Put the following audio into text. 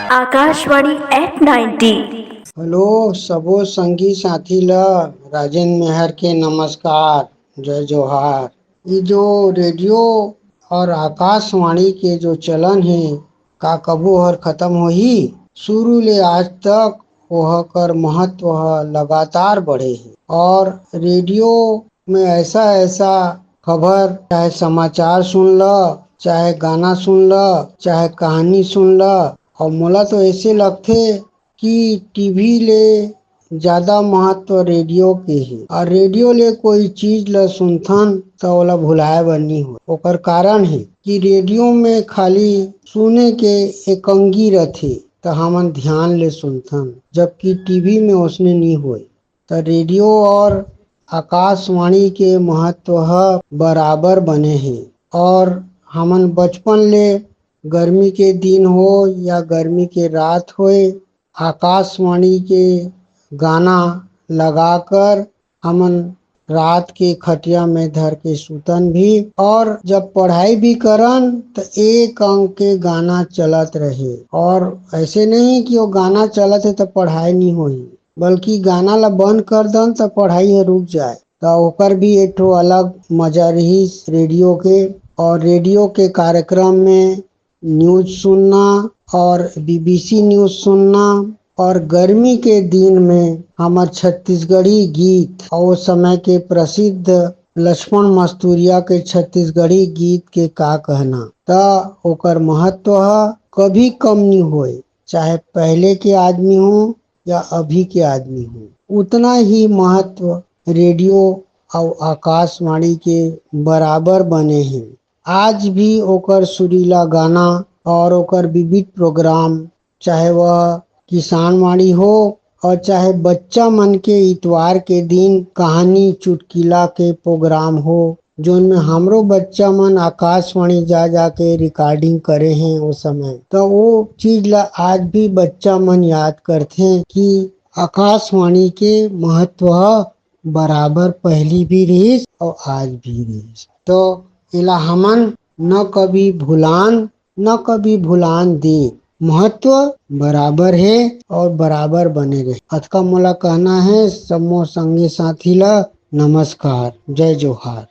Akashvani eight 90। Hello सबो संगी साथी ला राजेंद्र मेहर के नमस्कार, जय जोहार। ये जो रेडियो और आकाशवाणी के जो चलन है का कबू हर खत्म होही। शुरू ले आज तक वह कर महत्व लगातार बढ़े है और रेडियो में ऐसा ऐसा खबर, चाहे समाचार सुन ल, चाहे गाना सुन ल, चाहे कहानी सुन ल, और मोला तो ऐसे लगथे कि टीवी ले ज्यादा महत्व रेडियो के ही। और रेडियो ले कोई चीज ला सुनथन तो ओला भुलाए बर नहीं हो। ओकर कारण है कि रेडियो में खाली सुने के एकांगी रथे तो हमन ध्यान ले सुनथन, जबकि टीवी में उसने नहीं होए। तो रेडियो और आकाशवाणी के महत्व बराबर बने हैं। और हमन बचपन ले गर्मी के दिन हो या गर्मी के रात होए, आकाशवाणी के गाना लगाकर हमन रात के खटिया में धर के सुतन भी। और जब पढ़ाई भी करन तो एक अंक के गाना चलत रहे, और ऐसे नहीं कि वो गाना चलत है तो पढ़ाई नहीं होही, बल्कि गाना ला बंद कर दन तो पढ़ाई रुक जाए। तो ओकर भी एक ठो अलग मजा रही रेडियो के। और रेडियो के कार्यक्रम में न्यूज सुनना और बीबीसी न्यूज सुनना, और गर्मी के दिन में हमार छत्तीसगढ़ी गीत और समय के प्रसिद्ध लक्ष्मण मस्तूरिया के छत्तीसगढ़ी गीत के का कहना। तो ओकर महत्व कभी कम नहीं होए, चाहे पहले के आदमी हो या अभी के आदमी हो। उतना ही महत्व रेडियो और आकाशवाणी के बराबर बने हैं। आज भी ओकर सुरीला गाना और ओकर विविध प्रोग्राम, चाहे वह किसान वाणी हो और चाहे बच्चा मन के इतवार के दिन कहानी चुटकिला के प्रोग्राम हो, जोन में हमरो बच्चा मन आकाशवाणी जा जाके रिकॉर्डिंग करे हैं उस समय। तो वो चीज ला आज भी बच्चा मन याद करथे कि आकाशवाणी के महत्व बराबर पहली भी रही और आज भी रही। तो इला हमन न कभी भुलान न कभी भुलान दे। महत्व बराबर है और बराबर बने रहे। अतका मोला कहना है। सब मोर संगी साथी ला नमस्कार, जय जोहार।